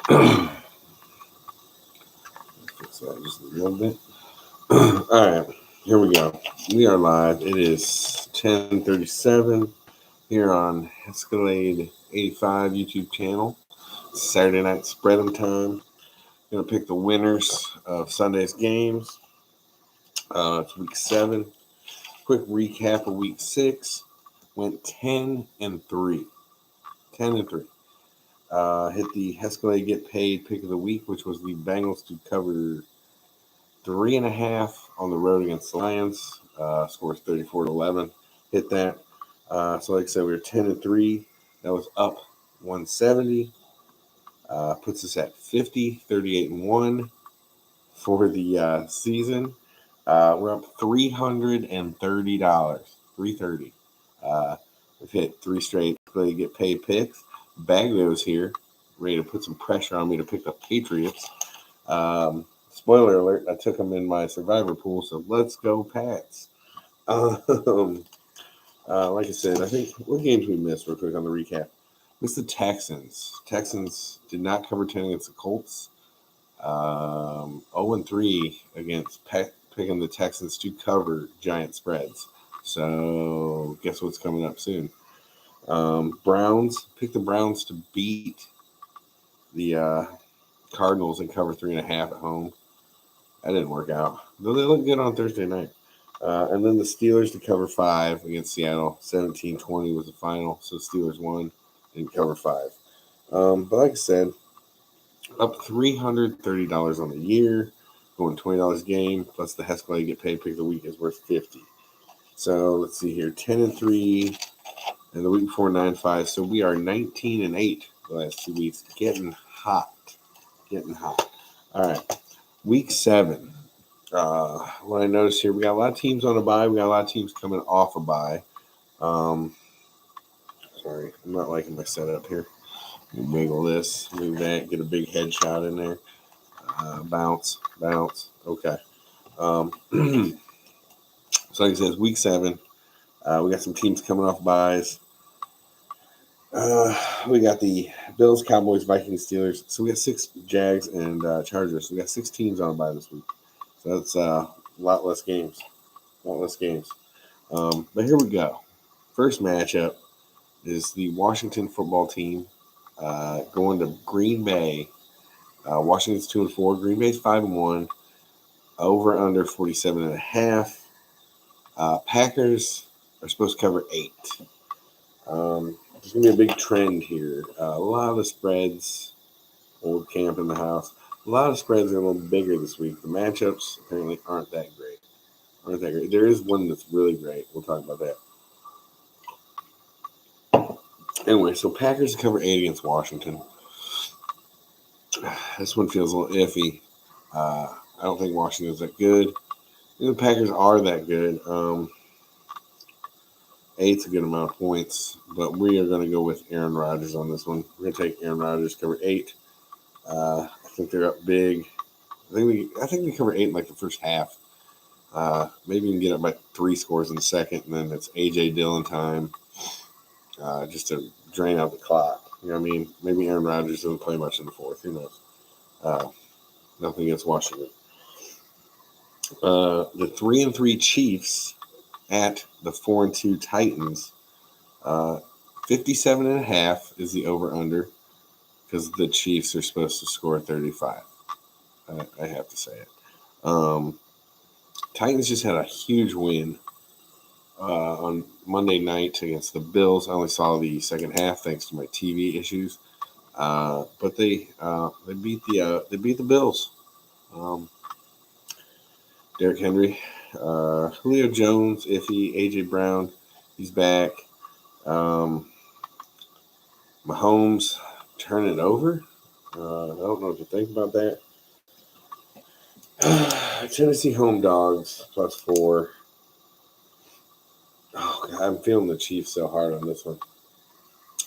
Fix that just a little bit. All right, here we go. We are live. It is 10:37 here on Escalade 85 YouTube channel. Saturday night spread 'em time. Gonna pick the winners of Sunday's games. It's week 7. Quick recap of week 6. Went 10-3. 10-3. Hit the Escalade Get Paid pick of the week, which was the Bengals to cover 3.5 on the road against the Lions. Scores 34-11. Hit that. So like I said, we were 10-3. That was up 170. Puts us at 50, 38-1 for the season. We're up $330. $330. We've hit 3 straight Get Paid picks. Bagno's here, ready to put some pressure on me to pick the Patriots. Spoiler alert, I took them in my survivor pool, so let's go Pats. Like I said, I think what games we missed real quick on the recap. Missed the Texans. Texans did not cover 10 against the Colts. 0-3 against picking the Texans to cover giant spreads. So guess what's coming up soon? Browns. Picked the Browns to beat the Cardinals and cover 3.5 at home. That didn't work out. Though they look good on Thursday night. And then the Steelers to cover 5 against Seattle. 17-20 was the final. So Steelers won. Didn't cover 5. But like I said, up $330 on the year. Going $20 a game. Plus the Escalade Get Paid pick of the week is worth $50. So let's see here. 10-3. And the week before 9-5. So we are 19-8 the last 2 weeks. Getting hot. All right. Week 7. What I noticed here, we got a lot of teams on a bye. We got a lot of teams coming off a bye. Sorry, I'm not liking my setup here. Wiggle this, move that, get a big headshot in there. Bounce. Okay. So like I said, it's week 7. We got some teams coming off byes. We got the Bills, Cowboys, Vikings, Steelers. So we got 6 Jags and Chargers. So we got 6 teams on bye this week. So that's a lot less games. But here we go. First matchup is the Washington football team going to Green Bay. Washington's 2-4. Green Bay's 5-1. Over under 47.5. Packers are supposed to cover 8. There's going to be a big trend here. A lot of spreads. Old camp in the house. A lot of spreads are a little bigger this week. The matchups apparently aren't that great. There is one that's really great. We'll talk about that. Anyway, so Packers cover 8 against Washington. This one feels a little iffy. I don't think Washington's that good. The Packers are that good. 8's a good amount of points, but we are going to go with Aaron Rodgers on this one. We're going to take Aaron Rodgers cover 8. I think they're up big. I think we cover 8 in like the first half. Maybe we can get up by 3 scores in the second, and then it's A.J. Dillon time just to drain out the clock. You know what I mean? Maybe Aaron Rodgers doesn't play much in the fourth. Who knows? Nothing against Washington. The 3-3 Chiefs at the 4-2 Titans. 57.5 is the over-under because the Chiefs are supposed to score 35. I have to say it. Titans just had a huge win on Monday night against the Bills. I only saw the second half thanks to my TV issues, but they beat the Bills. Derrick Henry, Julio Jones, iffy. AJ Brown, he's back. Mahomes turn it over. I don't know what to think about that. Tennessee home dogs +4. Oh God, I'm feeling the Chiefs so hard on this one.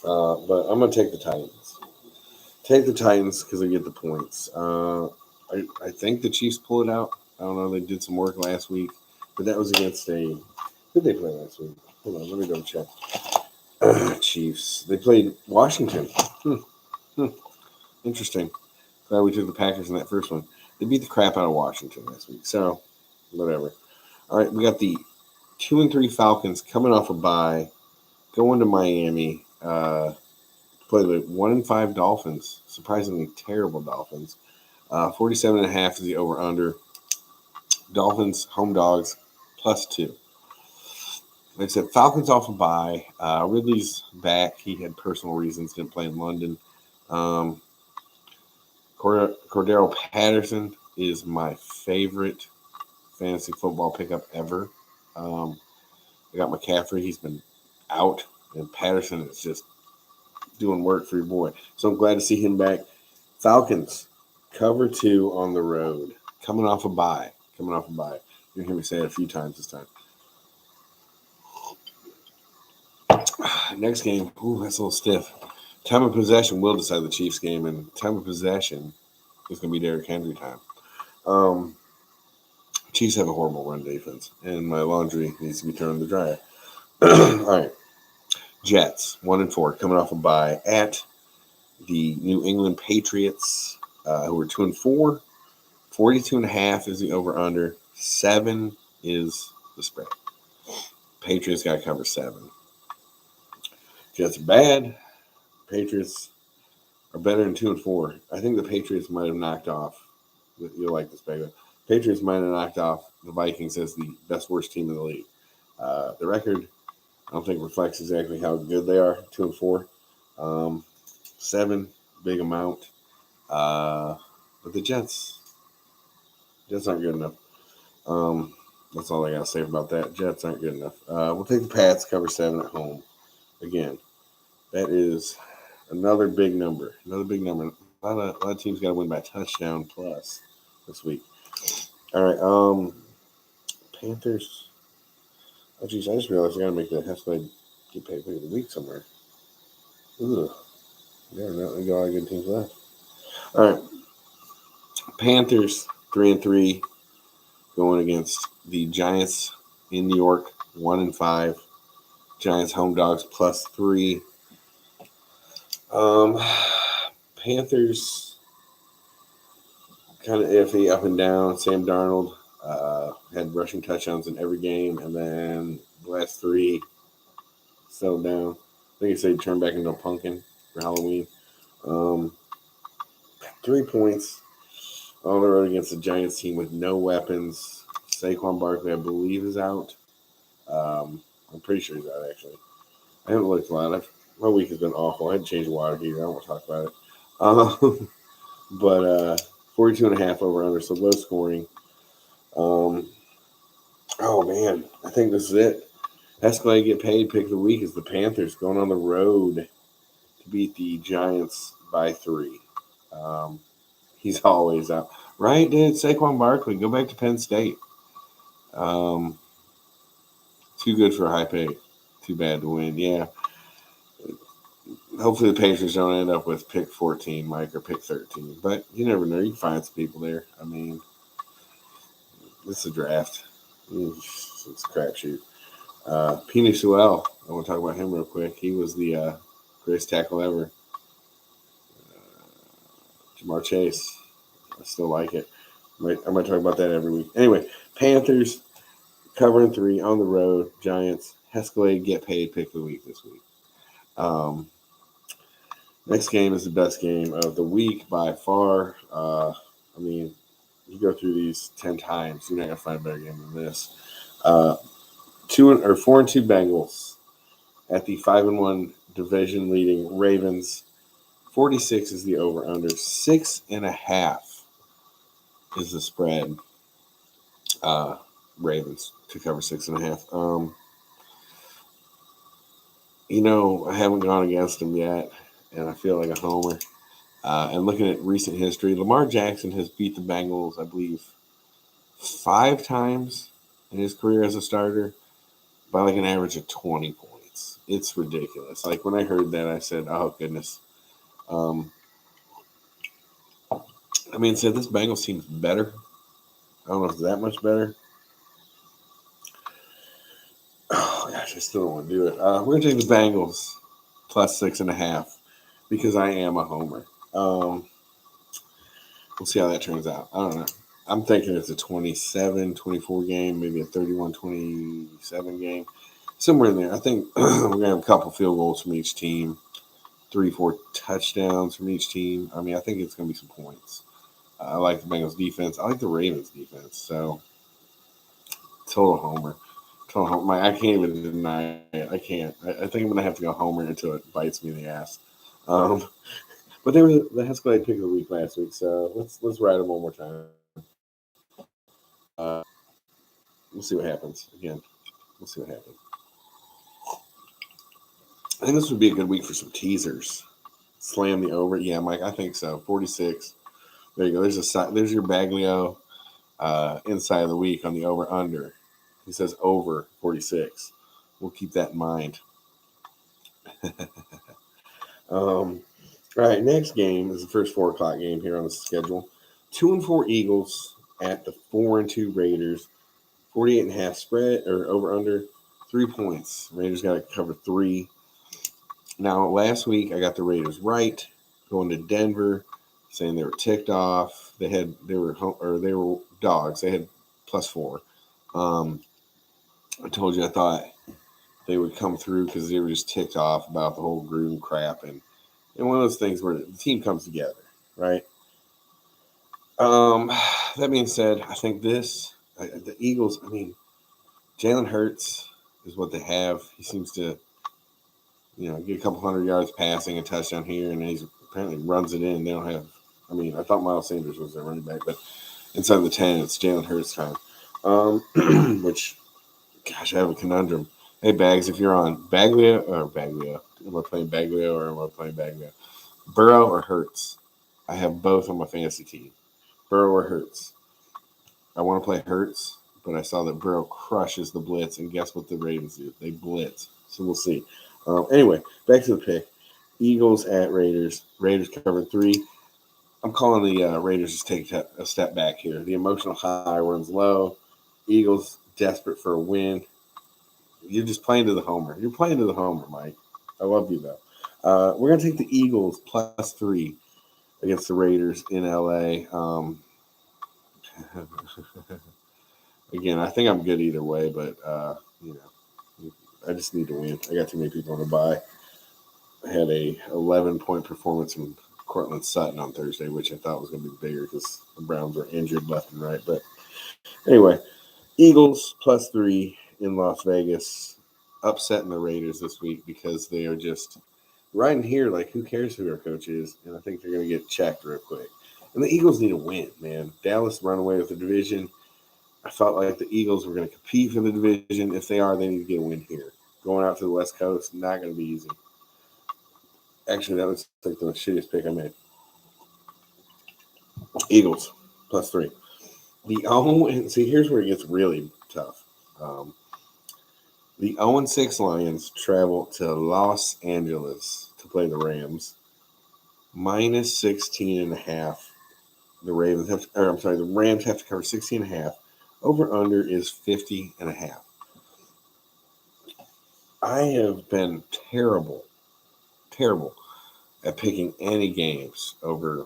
But I'm gonna take the Titans. Take the Titans because they get the points. I think the Chiefs pull it out. I don't know. They did some work last week, but that was against who did they play last week? Hold on, let me double check. Chiefs. They played Washington. Interesting. Glad we took the Packers in that first one. They beat the crap out of Washington last week. So, whatever. All right, we got the 2-3 Falcons coming off a bye, going to Miami. Play the 1-5 Dolphins. Surprisingly terrible Dolphins. 47.5 is the over/under. Dolphins home dogs +2. Like I said, Falcons off a bye. Ridley's back. He had personal reasons, didn't play in London. Cordero Patterson is my favorite fantasy football pickup ever. I got McCaffrey. He's been out, and Patterson is just doing work for your boy. So I'm glad to see him back. Falcons cover 2 on the road, coming off a bye. You'll hear me say it a few times this time. Next game, that's a little stiff. Time of possession will decide the Chiefs game, and time of possession is going to be Derrick Henry time. Chiefs have a horrible run defense, and my laundry needs to be turned in the dryer. All right. Jets, 1-4, coming off a bye at the New England Patriots, who are 2-4. 42.5 is the over/under. 7 is the spread. Patriots got to cover 7. Jets are bad. Patriots are better than 2-4. I think the Patriots might have knocked off. You'll like this, Bagel. Patriots might have knocked off the Vikings as the best worst team in the league. The record, I don't think reflects exactly how good they are. 2-4, 7, big amount. But the Jets aren't good enough. That's all I got to say about that. Jets aren't good enough. We'll take the Pats, cover 7 at home. Again, that is another big number. A lot of teams got to win by a touchdown plus this week. All right. Panthers. Oh, geez, I just realized I got to make the Hesslade get paid for the week somewhere. Ugh. Yeah, no, we got a lot of good teams left. All right. Panthers, 3-3, going against the Giants in New York, 1-5. Giants home dogs +3. Panthers kind of iffy, up and down. Sam Darnold had rushing touchdowns in every game, and then the last 3 settled down. I think he said he turned back into a pumpkin for Halloween. 3 points on the road against the Giants team with no weapons. Saquon Barkley, I believe, is out. I'm pretty sure he's out, actually. I haven't looked a lot. My week has been awful. I had to change the water heater. I don't want to talk about it. But 42.5 over/under, so low scoring. Oh, man. I think this is it. That's why I get paid. Pick of the week is the Panthers going on the road to beat the Giants by 3. He's always out. Right, dude? Saquon Barkley. Go back to Penn State. Too good for a high pay. Too bad to win. Yeah. Hopefully the Patriots don't end up with pick 14, Mike, or pick 13. But you never know. You can find some people there. I mean, this is a draft. It's a crapshoot. Penei Sewell. I want to talk about him real quick. He was the greatest tackle ever. Jamar Chase. I still like it. I might talk about that every week. Anyway, Panthers covering 3 on the road. Giants. Hescalade get paid pick of the week this week. Next game is the best game of the week by far. I mean, you go through these 10 times, you're not going to find a better game than this. 4-2 Bengals at the 5-1 division leading Ravens. 46 is the over/under. 6.5 is the spread. Ravens to cover 6.5. I haven't gone against them yet, and I feel like a homer. And looking at recent history, Lamar Jackson has beat the Bengals, I believe, 5 times in his career as a starter by like an average of 20 points. It's ridiculous. Like when I heard that, I said, "Oh goodness." So this Bengals team's better. I don't know if it's that much better. Oh gosh, I still don't want to do it. We're gonna take the Bengals plus 6.5 because I am a homer. We'll see how that turns out. I don't know. I'm thinking it's a 27-24 game, maybe a 31-27 game, somewhere in there. I think we're going to have a couple field goals from each team, 3-4 touchdowns from each team. I mean, I think it's going to be some points. I like the Bengals defense. I like the Ravens defense. So, total homer. Total homer. I can't even deny it. I can't. I think I'm going to have to go homer until it bites me in the ass. But they were the Escalade pick of the week last week, so let's ride them one more time. We'll see what happens. Again, we'll see what happens. I think this would be a good week for some teasers. Slam the over. Yeah, Mike, I think so. 46. There you go. There's your Baglio inside of the week on the over-under. He says over 46. We'll keep that in mind. All right, next game is the first 4 o'clock game here on the schedule. 2-4 Eagles at the 4-2 Raiders. 48.5 spread or over-under. 3 points. Raiders got to cover 3. Now, last week I got the Raiders right, going to Denver, saying they were ticked off. They were dogs. They had +4. I told you I thought they would come through because they were just ticked off about the whole Gruden crap, and one of those things where the team comes together, right? That being said, I think the Eagles. I mean, Jalen Hurts is what they have. He seems to, get a couple hundred yards passing, a touchdown here, and he apparently runs it in. They don't have. I mean, I thought Miles Sanders was their running back, but inside the 10, it's Jalen Hurts time. Which, gosh, I have a conundrum. Hey, Bags, if you're on Baglio, am I playing Baglio or am I playing Baglio? Burrow or Hurts? I have both on my fantasy team. Burrow or Hurts? I want to play Hurts, but I saw that Burrow crushes the blitz, and guess what the Ravens do? They blitz. So we'll see. Anyway, back to the pick. Eagles at Raiders. Raiders cover 3. I'm calling the Raiders just take a step back here. The emotional high runs low. Eagles desperate for a win. You're just playing to the homer. You're playing to the homer, Mike. I love you, though. We're going to take the Eagles +3 against the Raiders in L.A. Again, I think I'm good either way, but, I just need to win. I got too many people on the bye. I had a 11-point performance from Cortland Sutton on Thursday, which I thought was going to be bigger because the Browns were injured left and right. But anyway, Eagles +3 in Las Vegas, upsetting the Raiders this week because they are just riding here like, who cares who our coach is? And I think they're going to get checked real quick. And the Eagles need a win, man. Dallas run away with the division. I felt like the Eagles were going to compete for the division. If they are, they need to get a win here. Going out to the West Coast, not going to be easy. Actually, that was like the shittiest pick I made. Eagles +3. Here's where it gets really tough. The 0-6 Lions travel to Los Angeles to play the Rams. -16.5. The Rams have to cover 16.5. Over under is 50.5. I have been terrible at picking any games over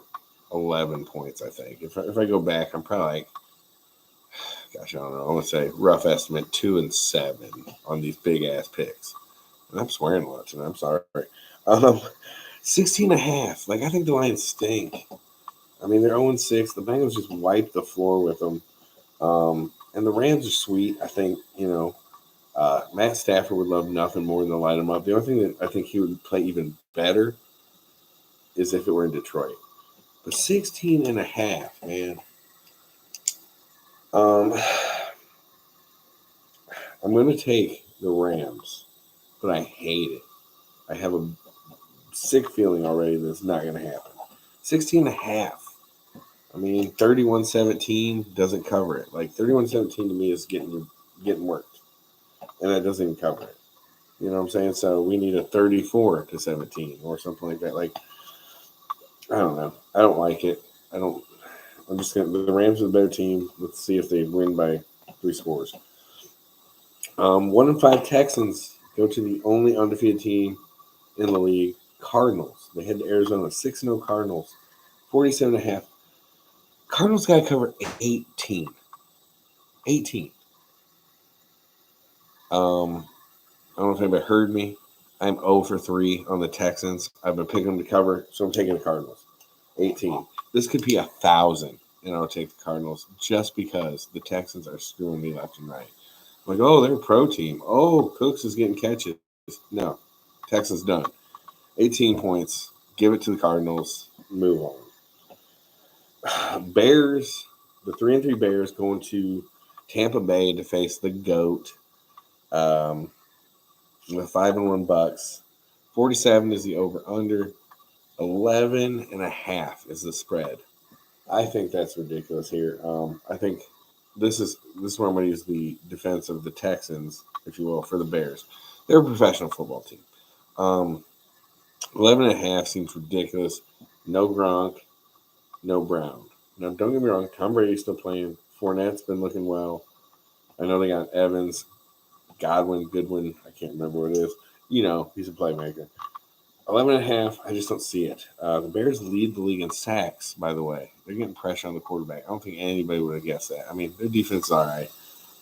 11 points, I think. If I go back, I'm probably like, gosh, I don't know. I'm going to say rough estimate 2-7 on these big-ass picks. And I'm swearing a lot tonight. I'm sorry. 16.5. Like, I think the Lions stink. I mean, they're 0-6. The Bengals just wiped the floor with them. And the Rams are sweet. I think, Matt Stafford would love nothing more than to light him up. The only thing that I think he would play even better is if it were in Detroit. But 16.5, man. I'm going to take the Rams, but I hate it. I have a sick feeling already that it's not going to happen. 16.5. I mean, 31-17 doesn't cover it. Like, 31-17 to me is getting worked. And that doesn't even cover it. You know what I'm saying? So we need a 34-17 or something like that. Like, I don't know. I don't like it. I'm just going to – the Rams are the better team. Let's see if they win by 3 scores. 1-5 Texans go to the only undefeated team in the league, Cardinals. They head to Arizona, 6-0 Cardinals, 47.5. Cardinals got to cover 18. 18. I don't know if anybody heard me. I'm 0 for 3 on the Texans. I've been picking them to cover, so I'm taking the Cardinals. 18. This could be 1,000, and I'll take the Cardinals just because the Texans are screwing me left and right. Like, oh, they're a pro team. Oh, Cooks is getting catches. No, Texans done. 18 points. Give it to the Cardinals. Move on. Bears, the 3-3 Bears going to Tampa Bay to face the GOAT. With 5-1 Bucks. 47 is the over-under. 11.5 is the spread. I think that's ridiculous here. I think this is where I'm going to use the defense of the Texans, if you will, for the Bears. They're a professional football team. 11.5 seems ridiculous. No Gronk, no Brown. Now, don't get me wrong. Tom Brady's still playing. Fournette's been looking well. I know they got Evans, Godwin, Goodwin. I can't remember what it is. You know, he's a playmaker. 11.5, I just don't see it. The Bears lead the league in sacks, by the way. They're getting pressure on the quarterback. I don't think anybody would have guessed that. I mean, their defense is all right,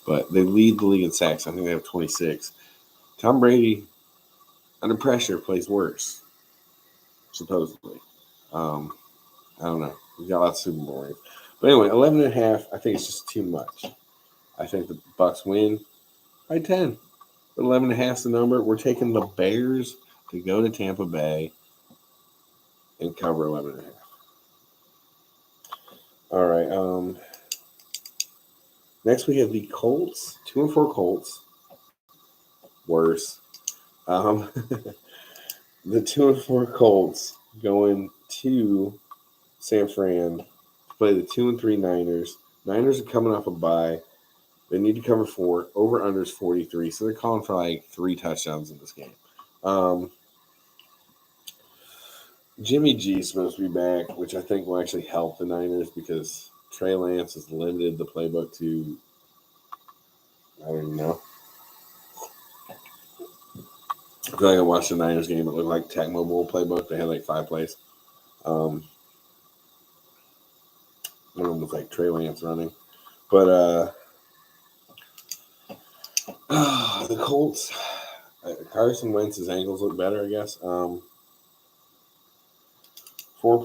but they lead the league in sacks. I think they have 26. Tom Brady, under pressure, plays worse, supposedly. I don't know. We've got lots of Super Bowl rings. But anyway, 11.5, I think it's just too much. I think the Bucks win by 10. But 11.5 is the number. We're taking the Bears to go to Tampa Bay and cover 11.5. All right. Next we have the Colts, 2-4 Colts. Worse. The 2-4 Colts going to San Fran to play the 2-3 Niners. Niners are coming off a bye. They need to cover 4. Over under is 43, so they're calling for like 3 touchdowns in this game. Jimmy G is supposed to be back, which I think will actually help the Niners because Trey Lance has limited the playbook to, I don't even know. I feel like I watched the Niners game. It looked like Tecmo Bowl playbook. They had like 5 plays. One of them was like Trey Lance running. But the Colts, Carson Wentz's ankles look better, I guess. 4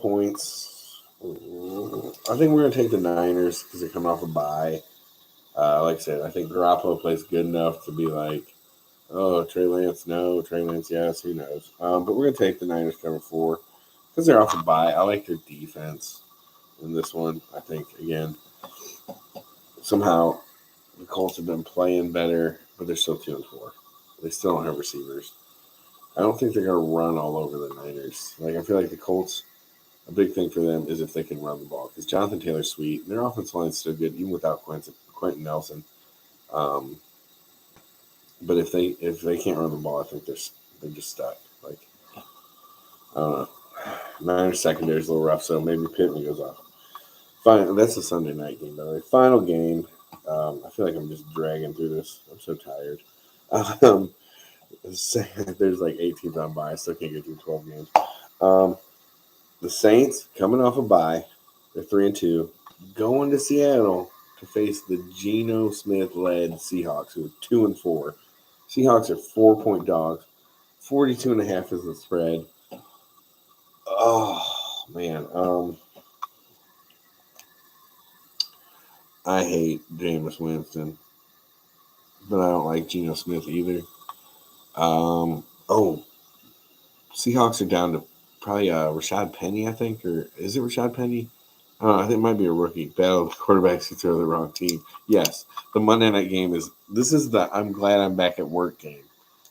points. I think we're going to take the Niners because they're coming off a bye. Like I said, I think Garoppolo plays good enough to be like, oh, Trey Lance, no. Trey Lance, yes. Who knows? But we're going to take the Niners cover 4 because they're off a bye. I like their defense in this one. I think, again, somehow the Colts have been playing better, but they're still 2-4. They still don't have receivers. I don't think they're going to run all over the Niners. Like, I feel like the Colts, a big thing for them is if they can run the ball. Because Jonathan Taylor's sweet. And their offensive line's still good, even without Quentin Nelson. But if they can't run the ball, I think they're just stuck. Like, I don't know. Niners secondary is a little rough, so maybe Pittman goes off. Fine, that's a Sunday night game, by the way. Final game. I feel like I'm just dragging through this. I'm so tired. There's like 8 teams on bye. I still can't get through 12 games. The Saints coming off a bye. They're 3-2. Going to Seattle to face the Geno Smith-led Seahawks, who are 2-4. Seahawks are 4-point dogs. 42.5 is the spread. Oh, man. I hate Jameis Winston, but I don't like Geno Smith either. Seahawks are down to probably Rashad Penny, I think, or is it Rashad Penny? I don't know. I think it might be a rookie. Battle of quarterbacks who throw the wrong team. Yes, the Monday night game is the I'm glad I'm back at work game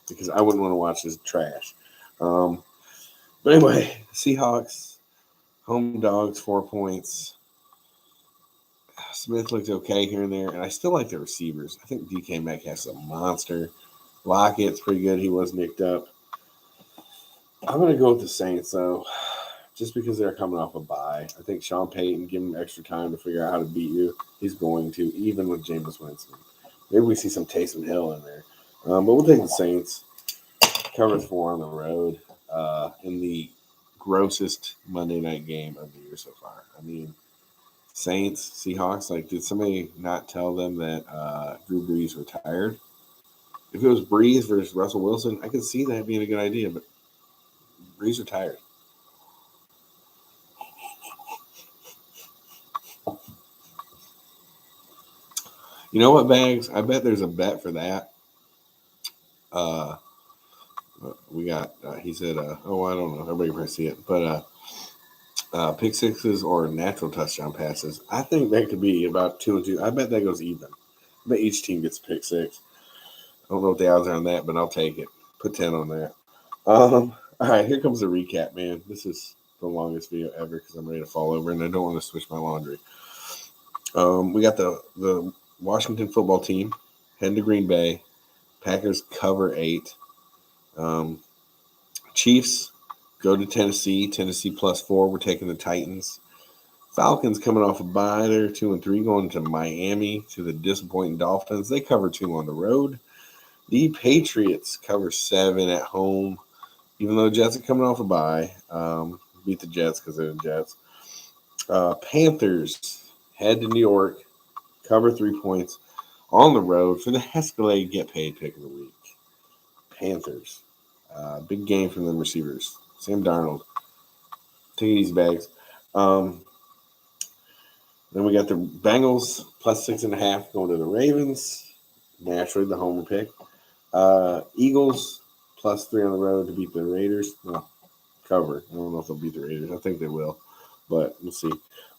because I wouldn't want to watch this trash. But anyway, Seahawks, home dogs, 4 points. Smith looked okay here and there, and I still like the receivers. I think DK Metcalf's a monster. Lockett's pretty good. He was nicked up. I'm going to go with the Saints, though, just because they're coming off a bye. I think Sean Payton, give him extra time to figure out how to beat you. He's going to, even with Jameis Winston. Maybe we see some Taysom Hill in there. But we'll take the Saints. Cover 4 on the road in the grossest Monday night game of the year so far. I mean, Saints, Seahawks. Like, did somebody not tell them that Drew Brees retired? If it was Brees versus Russell Wilson, I could see that being a good idea, but Brees retired. You know what, Bags? I bet there's a bet for that. We got, he said, oh, I don't know. Everybody can see it. But pick sixes or natural touchdown passes. I think that could be about 2 and 2. I bet that goes even. I bet each team gets a pick six. I don't know what the odds are on that, but I'll take it. Put 10 on that. All right, here comes the recap, man. This is the longest video ever because I'm ready to fall over and I don't want to switch my laundry. We got the Washington football team heading to Green Bay. Packers cover 8. Chiefs go to Tennessee. Tennessee +4. We're taking the Titans. Falcons coming off a bye. They're 2 and 3, going to Miami to the disappointing Dolphins. They cover 2 on the road. The Patriots cover 7 at home. Even though Jets are coming off a bye, beat the Jets because they're the Jets. Panthers head to New York, cover 3 points on the road for the Escalade Get Paid pick of the week. Panthers, big game from them receivers. Sam Darnold, take it easy, Bags. Then we got the Bengals +6.5 going to the Ravens. Naturally, the homer pick. Eagles +3 on the road to beat the Raiders. Well, cover. I don't know if they'll beat the Raiders. I think they will, but we'll see.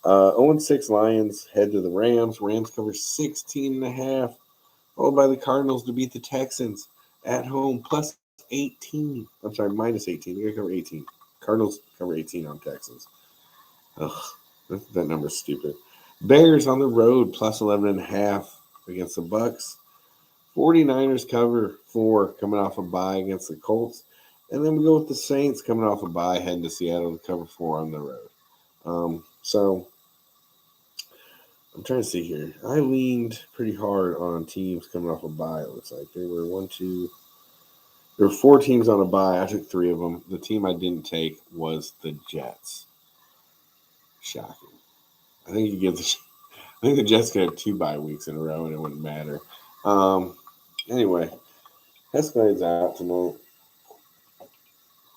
0-6 Lions head to the Rams. Rams cover 16.5, followed by the Cardinals to beat the Texans at home +18. I'm sorry, -18. They're going to cover 18. Cardinals cover 18 on Texans. Ugh, that number's stupid. Bears on the road +11.5 against the Bucks. 49ers cover 4 coming off a bye against the Colts. And then we go with the Saints coming off a bye heading to Seattle to cover 4 on the road. So I'm trying to see here. I leaned pretty hard on teams coming off a bye, it looks like. There were 4 teams on a bye. I took 3 of them. The team I didn't take was the Jets. Shocking. I think the Jets could have 2 bye weeks in a row and it wouldn't matter. Anyway, Escalade's out tonight.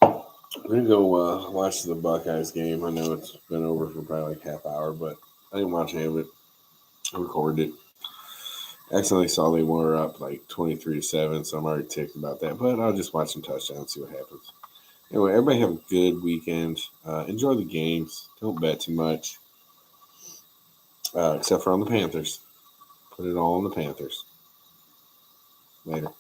I'm going to go watch the Buckeyes game. I know it's been over for probably like half hour, but I didn't watch any of it. I recorded it. Accidentally saw they were up like 23-7, so I'm already ticked about that. But I'll just watch some touchdowns, see what happens. Anyway, everybody have a good weekend. Enjoy the games. Don't bet too much. Except for on the Panthers. Put it all on the Panthers. Later.